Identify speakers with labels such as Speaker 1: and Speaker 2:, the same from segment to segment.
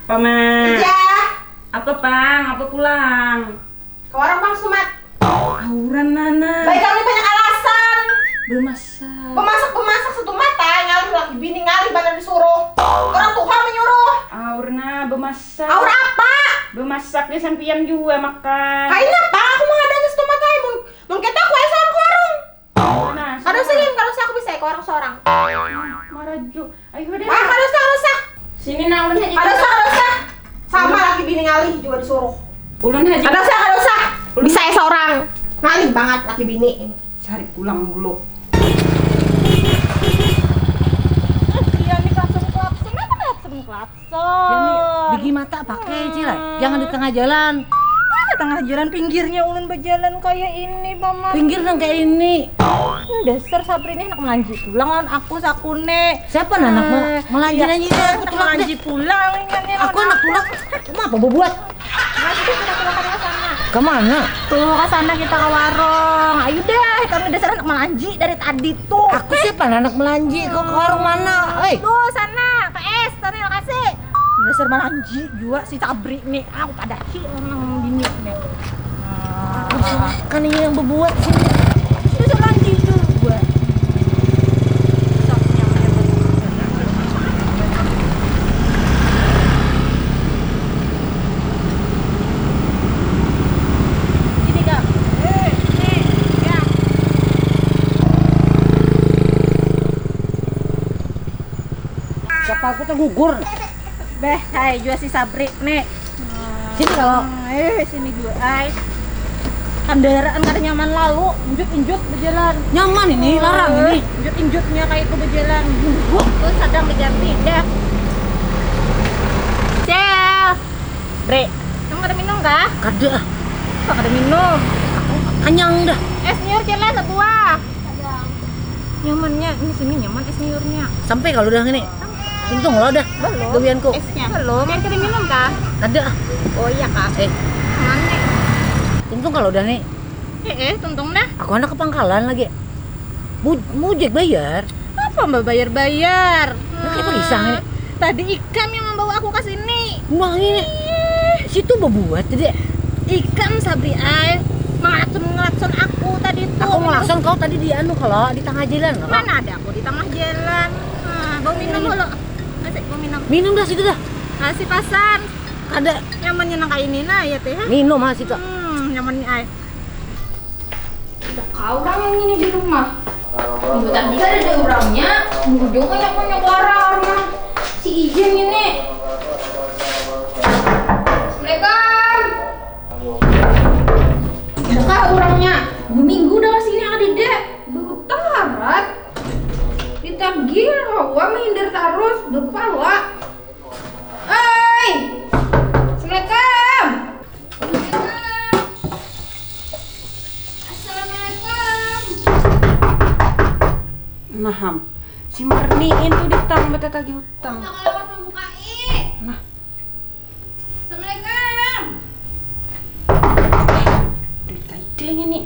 Speaker 1: Apa, Mak?
Speaker 2: Iya.
Speaker 1: Apa, Pang? Apa pulang?
Speaker 2: Ke warung Bang Sumat.
Speaker 1: Auran, Nana.
Speaker 2: Baik kali banyak alasan.
Speaker 1: Bemasak.
Speaker 2: Pemasak satu mata, ngalih laki bini ngalih banyak disuruh. Orang Tuhan menyuruh.
Speaker 1: Aurna, bemasak.
Speaker 2: Aura apa?
Speaker 1: Bemasak di sampian juga makan.
Speaker 2: Kayaknya apa? Aku mau ngadanya satu mata mungkin aku ya seorang ke warung.
Speaker 1: Nah,
Speaker 2: Kalau sih aku bisa ke warung seorang.
Speaker 1: Maraju. Ayo deh.
Speaker 2: Kalau usah.
Speaker 1: Sini nah ulun haji.
Speaker 2: Kalau usah. Sama laki bini ngalih juga disuruh.
Speaker 1: Ulun haji.
Speaker 2: Kalau usah. Bisa ya seorang. Ngalih banget laki bini.
Speaker 1: Cari pulang dulu.
Speaker 3: Iya nih klakson. Apa klakson?
Speaker 4: Bigi mata pakai Cila, jangan di tengah jalan.
Speaker 3: Mana tengah jalan, pinggirnya ulun berjalan kayak ini, Mama.
Speaker 4: Pinggir dong kayak ini.
Speaker 3: Dasar Sabri ini anak melanji pulang lawan aku sakune.
Speaker 4: Siapa anak melanji aja aku
Speaker 3: Anak
Speaker 4: tulak
Speaker 3: melanji
Speaker 4: deh.
Speaker 3: pulang ingatnya.
Speaker 4: Aku anak tulak. Kamu apa buat?
Speaker 3: Masih kita pulang ke sana.
Speaker 4: Kemana?
Speaker 3: Tuh ke sana kita ke warung. Ayo deh, kami dasar anak melanji dari tadi tuh.
Speaker 4: Aku siapa anak melanji? Kau ke warung mana? Hei.
Speaker 3: Tuh sana, PS, sana yang kasih. Dasar melanji juga si Sabri nih. Aku pada orang bini nih.
Speaker 4: Kan ini yang berbuat sih.
Speaker 3: Dasar melanji juga. Sini Kak. Nih, ya.
Speaker 4: Siapa aku tuh gugur.
Speaker 3: Beh, hai juga si Sabri nih.
Speaker 4: Sini kalau
Speaker 3: Sini juga, hai. Kendaraan kada nyaman lalu, injut berjalan.
Speaker 4: nyaman ini, larang ini.
Speaker 3: Injut-injutnya kayak itu berjalan. Tuh sedang diganti dah. Cel. Bre, kamu ada minum kah?
Speaker 4: Kada,
Speaker 3: Kok ada minum?
Speaker 4: kenyang dah.
Speaker 3: Es niur cela sebuah. Nyamannya, ini sini nyaman es niurnya.
Speaker 4: Sampai kalau udah ini. Untung lo dah.
Speaker 3: Belum.
Speaker 4: Gawianku.
Speaker 3: Esnya. Belum. Yang kada minum kah?
Speaker 4: Kada.
Speaker 3: Oh iya kah? Mana?
Speaker 4: Untung kalau udah nih.
Speaker 3: Tuntung dah.
Speaker 4: Aku anak ke pangkalan lagi. Mujek bayar.
Speaker 3: Apa mbak bayar-bayar?
Speaker 4: Kayak perisang ini.
Speaker 3: Tadi Ikam yang membawa aku ke sini.
Speaker 4: Wah ini. Situ berbuat jadi.
Speaker 3: Ikam Sabri ay ngelakson aku tadi tuh.
Speaker 4: Aku ngelakson kau tadi di anu kalau di tengah jalan.
Speaker 3: Mana ada aku di tengah jalan. Nah, bawa minum dulu. Asik bawa minum.
Speaker 4: Minum dah situ dah.
Speaker 3: Kasih pasan.
Speaker 4: Ada
Speaker 3: Nyamannya nang kayak ini nah ya teh.
Speaker 4: minum masih kak.
Speaker 3: Nyamannya ay.
Speaker 5: Udah kau orang yang ini di rumah. Minggu tadi kan ada orangnya, ujung konyok-konyok orang si Ijen ini. Assalamualaikum. Udah kah orangnya? 2 minggu udah kesini ada dek. Berutarat. Ditagih hawa menghindar terus. Berpala. Hei. Assalamualaikum.
Speaker 1: Nah, si Marniin tuh ditang beta tagih hutang.
Speaker 5: Nah, kalau pas membukain.
Speaker 1: Nah.
Speaker 5: Assalamualaikum.
Speaker 1: Duit kaidenya nih.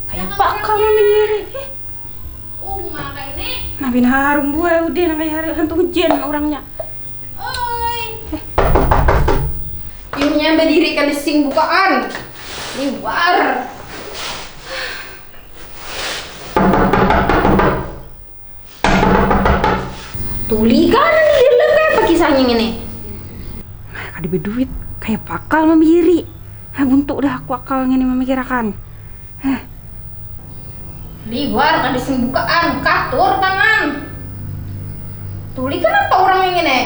Speaker 1: Kayak bakal memiri.
Speaker 5: Maka ini.
Speaker 1: Nah, bin harum buah udah nang kayak hari hantu hujan orangnya.
Speaker 5: Oi. Ibunya berdiri kan sing bukaan. Liwar. Tuli kan di dalam kayak apa kisahnya ini?
Speaker 1: Nah, kada berduit kayak bakal memiri. Ah, buntuk dah aku akalnya nih memikirkan.
Speaker 5: Liwar kan sing bukaan, katur tangan. Tuli kenapa orang yang ini?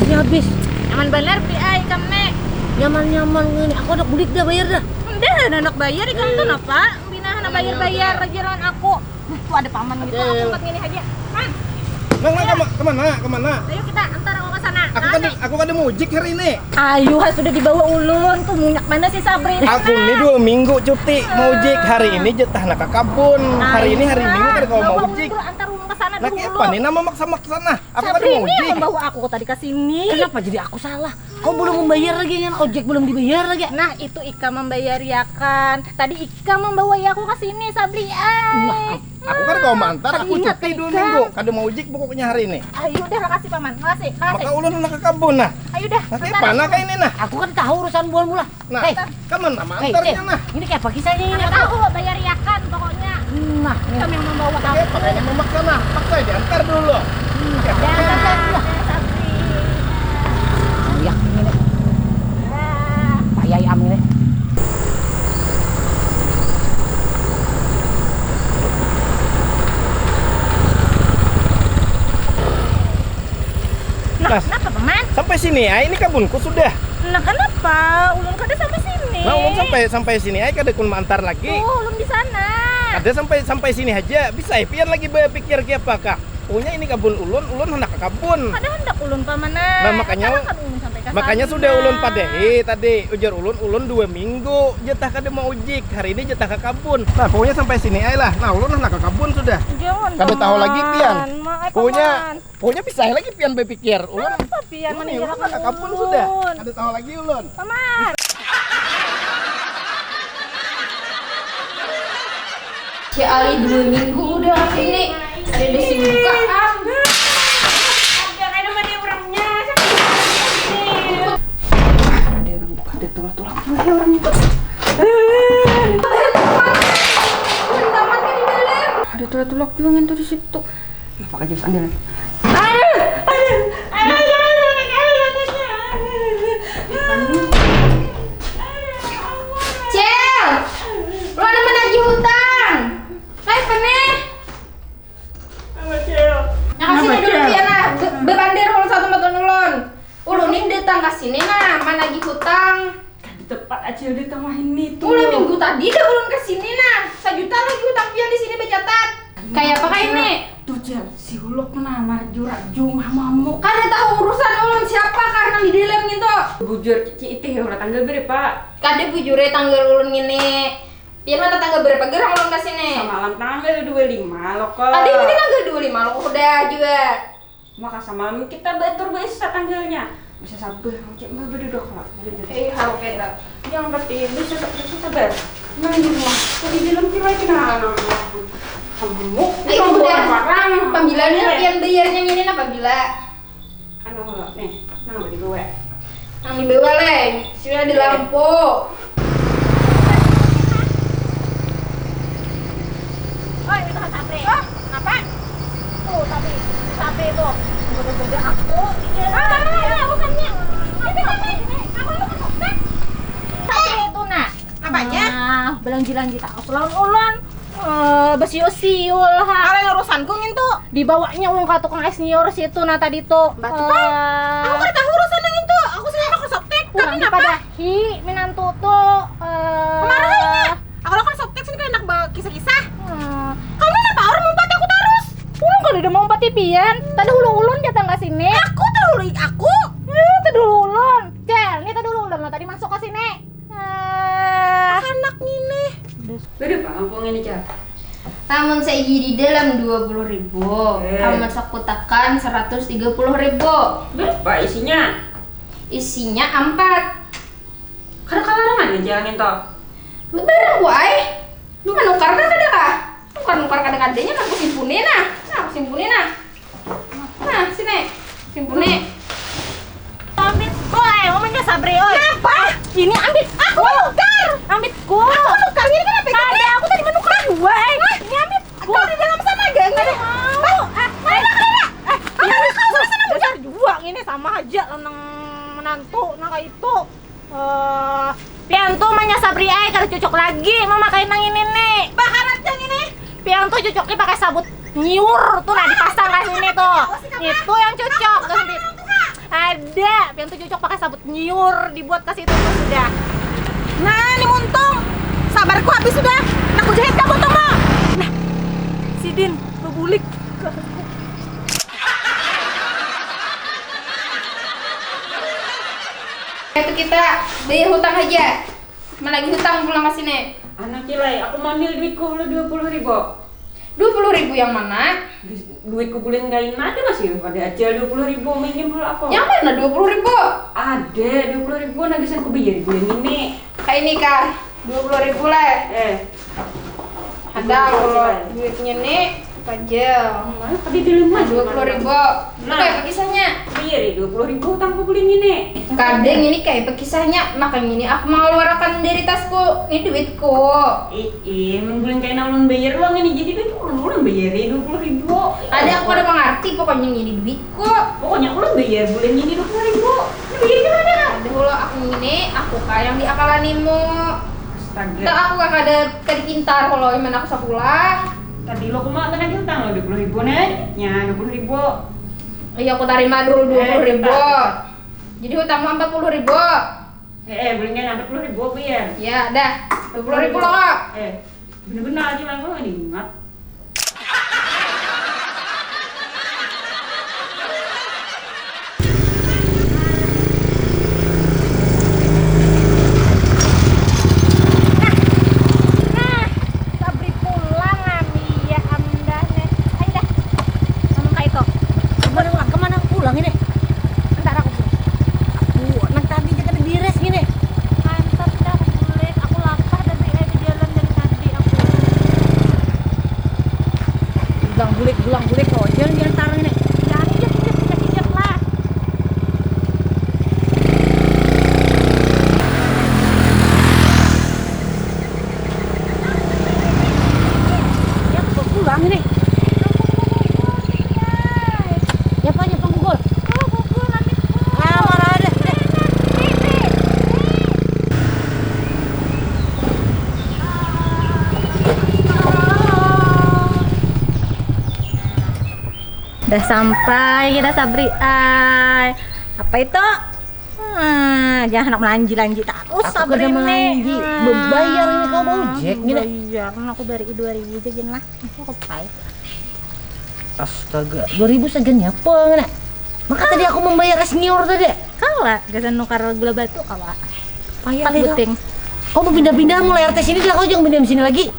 Speaker 4: Ini habis.
Speaker 3: Nyaman bener beli ay Ikam nek.
Speaker 4: Nyaman ini. Aku udah budik dah bayar dah.
Speaker 3: Udah anak bayar Ikam tuh apa? Bina bayar-bayar ajaran aku. Tuh ada paman gitu. Aku tempat ngini aja. Man,
Speaker 6: Kemana?
Speaker 3: ayo kita antar aku ke sana.
Speaker 6: Aku kan mau ujik hari ini.
Speaker 3: Ayo, sudah dibawa ulun tuh minyak mana sih Sabri?
Speaker 6: Aku ini 2 minggu cuti mau ujik. Hari ini jatah nak ke kabun. Hari Minggu kan kalau mau ujik.
Speaker 3: Antar ulun ke sana
Speaker 6: Nah,
Speaker 3: dulu.
Speaker 6: apa nih nama maksa-maksa nah? Aku kan
Speaker 3: Sabri
Speaker 6: mau
Speaker 3: ini yang
Speaker 6: ujik.
Speaker 3: membawa aku tadi ke sini.
Speaker 4: Kenapa jadi aku salah? Kau belum membayar lagi kan? Ojek belum dibayar lagi.
Speaker 3: Nah, itu Ika membayar ya kan. Tadi Ika membawa ya aku ke sini Sabri.
Speaker 6: Aku kan kau mantar, aku
Speaker 3: Ingat,
Speaker 6: cuti 2
Speaker 3: Kak.
Speaker 6: minggu. Kada mau ojek pokoknya hari ini.
Speaker 3: Ayo udah makasih paman, makasih.
Speaker 6: Maka ulun nak ke kebun nah.
Speaker 3: Ayo dah.
Speaker 6: Nah, kayak mana kayak ini nah?
Speaker 4: Aku kan tahu urusan bulan mula.
Speaker 6: Nah,
Speaker 4: Hei,
Speaker 6: kamu nama antarnya nah.
Speaker 4: ini kayak apa kisahnya ini?
Speaker 3: Nggak tahu bayar yakan pokoknya.
Speaker 4: Nah, ini.
Speaker 3: Kami yang membawa kamu.
Speaker 6: Kayak makanya memaksa nah. Maksa diantar dulu. Ya,
Speaker 4: Ya, ini. Pak Yai Am ini.
Speaker 6: Mas,
Speaker 3: Kenapa paman?
Speaker 6: sampai sini ya, ini kebunku sudah.
Speaker 3: Nah kenapa? Ulun kada sampai sini.
Speaker 6: Nah, ulun sampai sini aja kada kun mantar lagi.
Speaker 3: Ulun di sana.
Speaker 6: Ada sampai sini aja. Bisa pian lagi berpikir ke apa kah? Pokoknya ini kebun ulun hendak ke kebun.
Speaker 3: Kada hendak ulun pamanan.
Speaker 6: Nah, makanya sudah ulun padehi tadi ujar ulun 2 minggu jatah kada mau ojek. Hari ini jatah ke kebun. Nah, pokoknya sampai sini aja lah. Nah, ulun hendak ke kebun sudah.
Speaker 3: Jangan.
Speaker 6: Kada tahu lagi pian.
Speaker 3: Pokoknya
Speaker 6: Pokoknya bisa lagi pian berpikir. Ulun
Speaker 3: apa pian
Speaker 6: ulun
Speaker 3: meninggalkan
Speaker 6: hendak ke kebun sudah. Kada tahu lagi ulun.
Speaker 3: Paman.
Speaker 5: Si Ali 2 minggu udah kesini. Ada di sini bukaan.
Speaker 1: Jangan ada mana orangnya. Ada tulang-tulang orang itu.
Speaker 5: Taman kan di dalam.
Speaker 1: Ada tulang-tulang juga ngentu di situ. Nah, pakai jus andil.
Speaker 5: Cel, lu ada menagih hutang. Kayak peneh. Nah kasih dulu pian lah. Bebandir ulun 1 motor ulun. Ulun ini datang kasini nah, menagih hutang.
Speaker 1: Di tempat aja di tengah ini tuh.
Speaker 5: Mulai minggu tadi dah ulun kesini nah. 1 juta lagi hutang pian di sini bercatat. Kayak apa kayak ini?
Speaker 1: Tuh Cel, si Huluk mana marju-raju mamamuk.
Speaker 5: Kada tahu urusan ulun siapa karena di dalam gitu.
Speaker 1: Bujur cici itu udah tanggal berapa?
Speaker 5: Kada bujure tanggal ulun ini. Pian mana tanggal berapa gerang ulun kesini?
Speaker 1: Semalam tanggal 25 loh kok.
Speaker 5: Tadi ini tanggal 25 lo udah juga.
Speaker 1: Maka semalam kita betul bisa tanggalnya. Bisa sabar, cek mbak berdua kalau.
Speaker 5: Halo kita.
Speaker 1: Yang berarti bisa sabar. Nah di rumah, di dalam kira kena kamu.
Speaker 5: Ayo udah. Pembilanya pian bayarnya ini apa bila?
Speaker 1: Anu nih, nang di gue.
Speaker 5: Yang dibawa leng, sudah di lampu.
Speaker 3: Oh, ini tuh sapi. Oh, apa? Tuh, sapi itu. Udah aku. Bukannya. Aku lu kesopek. Sapi itu nak.
Speaker 2: Apanya?
Speaker 3: Belanji-lanji tak ulan-ulan. Besiul-siul ha.
Speaker 2: Kalian urusanku ngintu.
Speaker 3: Dibawanya ulun ka tukang es nyor situ nah tadi tuh.
Speaker 2: Batu Aku kada tahu urusan yang itu. Aku sih anak soptek.
Speaker 3: Kurang
Speaker 2: Tapi kenapa?
Speaker 3: dipadahi minantu tuh.
Speaker 2: Kemana ini? Aku lakukan soptek sini kayak enak kisah-kisah. Kamu kenapa orang mau aku terus?
Speaker 3: Ulun kalau udah mau empati pian, tadi ulun datang ke sini.
Speaker 2: Aku terlalu aku.
Speaker 3: Tadi ulun. Cel, ini tadi ulun lo tadi masuk ke sini.
Speaker 2: Anak ini.
Speaker 1: Berapa kampung ini Cel?
Speaker 5: Taman saigi di dalam 20.000. Taman sakutakan 130.000.
Speaker 1: Berapa isinya?
Speaker 5: Isinya 4.
Speaker 1: Karena kalarangan ya jangan toh.
Speaker 5: Barang guai. Lu nukar kan kada kah? Nukar kadang-kadangnya aku simpunin nah. Nah, aku simpunin nah. Nah, sini. Simpunin.
Speaker 3: Ambil, oi, ngomongnya Sabri, oi.
Speaker 2: Kenapa?
Speaker 3: Ini ambil, aku nukar. Ambilku.
Speaker 2: Aku nukar ini kenapa?
Speaker 3: Ada, aku tadi menukar 2. Ini ambilku.
Speaker 2: Kau di dalam sana gak?
Speaker 3: Ada mau. Dasar 2 ini sama aja nang menantu nang kayak itu. Pian tuh manya Sabri ai kada cocok lagi mau makain nang ini nih.
Speaker 2: Bakarat yang ini.
Speaker 3: Pian tuh cocoknya pakai sabut nyiur tuh nah dipasang ke sini tuh. Itu yang cocok. Ada, pian tuh cocok pakai sabut nyiur dibuat ke situ tuh sudah.
Speaker 2: Nah, ini muntung. Sabarku habis sudah. Aku jahit kamu tuh mau.
Speaker 3: Nah, Sidin bebulik.
Speaker 5: Itu kita bayar hutang aja. Mana lagi hutang pulang ke sini?
Speaker 1: Anak Cilai, aku mau ambil duitku lu 20.000.
Speaker 5: 20.000 yang mana?
Speaker 1: Duitku bulan kain ada masih ada aja 20.000 minjem kalau aku.
Speaker 5: Yang mana 20.000?
Speaker 1: Ada 20.000 nagisan ku bayar bulan ini.
Speaker 5: Kayak ini kah? 20.000 lah. Ada kalau duitnya nih pajel.
Speaker 1: Tadi di rumah
Speaker 5: 20.000. Itu kayak pakisahnya.
Speaker 1: Biri 20.000 utang aku beli ini.
Speaker 5: Kadang ini kayak pakisahnya, makanya ini aku mengeluarkan dari tasku. Ini duitku.
Speaker 1: Mengguling kayak ulun bayar uang ini jadi duit ulun bayar 20.000.
Speaker 5: Tadi aku udah mengerti pokoknya ini duitku.
Speaker 1: Pokoknya ulun bayar bulan ini 20.000. Ini bayar gimana?
Speaker 5: Ada hulu aku ini, aku yang diakalanimu.
Speaker 1: Astaga.
Speaker 5: Tak aku gak ada kali pintar kalau emang aku sekolah.
Speaker 1: Tadi lo kemana kan diutang lo 20.000 nih? Ya 20.000.
Speaker 5: Iya aku terima dulu 20.000. Jadi hutangmu 40.000.
Speaker 1: Boleh nggak 40.000 bayar?
Speaker 5: Ya, dah 20.000 loh kak.
Speaker 1: Bener-bener aja lah, gue nggak diingat.
Speaker 3: Sabri pulang Ami ya amdah nih. Ayo dah. Ngomong kayak itu.
Speaker 4: Kemana pulang ini?
Speaker 3: Ntar aku pulang.
Speaker 4: Nang tadi jaga beres gini.
Speaker 3: Mantap dah aku bulet. Aku lapar dari di jalan dari tadi aku.
Speaker 4: Gulang bulik kok. Jangan taruh ini.
Speaker 3: Jangan injek lah.
Speaker 4: Ya kok pulang ini. Ya Pak, ya penggul.
Speaker 3: Oh, pukul Ami.
Speaker 4: Ah, marah ada.
Speaker 3: Udah sampai kita Sabri. Apa itu? Jangan melanji-lanji terus
Speaker 4: Aku
Speaker 3: Sabri
Speaker 4: kada
Speaker 3: nih.
Speaker 4: melanji. Bebayar ini kau mau ojek gini.
Speaker 3: Bayar, aku beri 2.000 aja gini lah. Aku pay.
Speaker 4: Astaga, 2.000 segan apa ngana? Maka tadi aku membayar senior tadi.
Speaker 3: Kalah, gasan nukar gula batu kalah.
Speaker 4: Payah
Speaker 3: Paling penting.
Speaker 4: Kau mau pindah-pindah mulai RT sini dah, kau jangan pindah di sini lagi.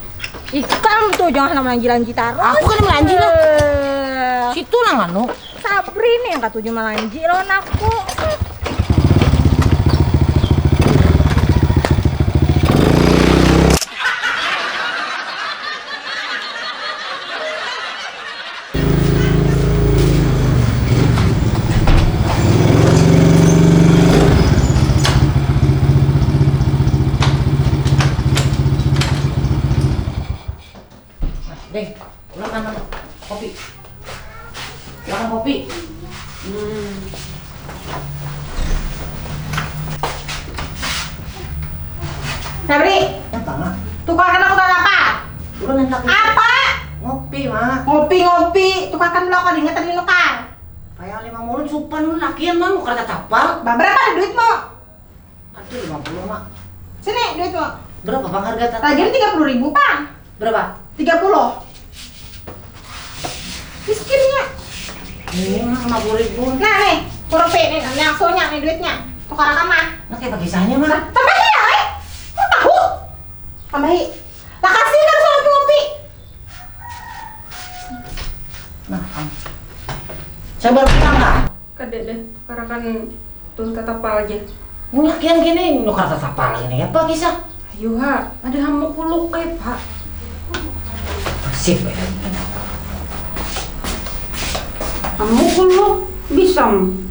Speaker 3: Ikam tuh jangan melanji-lanji terus.
Speaker 4: Aku kan melanji lah. Situ lah nganu.
Speaker 3: Sabri nih yang katuju melanji lawan aku.
Speaker 4: Deng, ulang kopi. Ulang kopi.
Speaker 2: Sabri,
Speaker 4: Apa, Mak?
Speaker 2: tukarkan aku tanya apa?
Speaker 4: Ulang yang lagi.
Speaker 2: Apa?
Speaker 4: Ngopi, Mak.
Speaker 2: Ngopi-ngopi, tukarkan dulu aku ingat tadi nukar.
Speaker 4: Kayak 5 mulut supan lu lakian, Mak. Mau kata capal.
Speaker 2: Berapa duitmu?
Speaker 4: Aduh, 50, Mak.
Speaker 2: Sini duitmu.
Speaker 4: Berapa Bang harga tak?
Speaker 2: Lagian 30.000 Pak.
Speaker 4: Berapa?
Speaker 2: 30. Miskinnya.
Speaker 4: Ini Mak 50.000.
Speaker 2: Nah nih, kurupi nih, langsungnya nih duitnya. Tukar sama.
Speaker 4: Nah, kayak pakisahnya, Mak.
Speaker 2: Tambahi ya, kok tahu? Tambahi. Lah kasih kan soal kopi.
Speaker 4: Nah, saya baru bilang kak.
Speaker 1: Kadek deh, karakan tuh tatapal aja.
Speaker 4: Lakian gini, lu kata apa lagi nih? Apa kisah?
Speaker 1: Ayo ha, ada hamuk kuluk kayak pak.
Speaker 4: Sip.
Speaker 1: Hamuk kuluk bisam.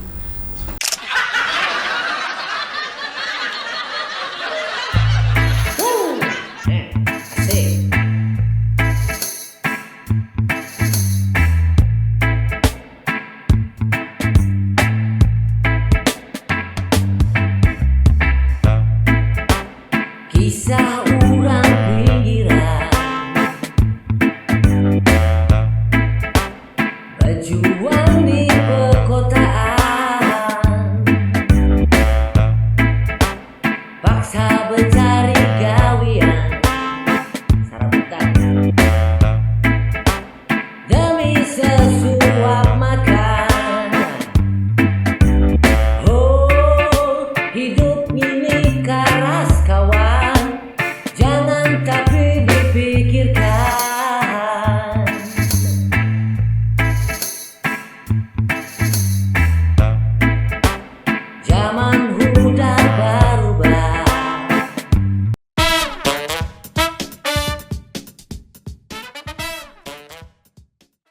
Speaker 4: Kisah orang pinggiran, berjuang di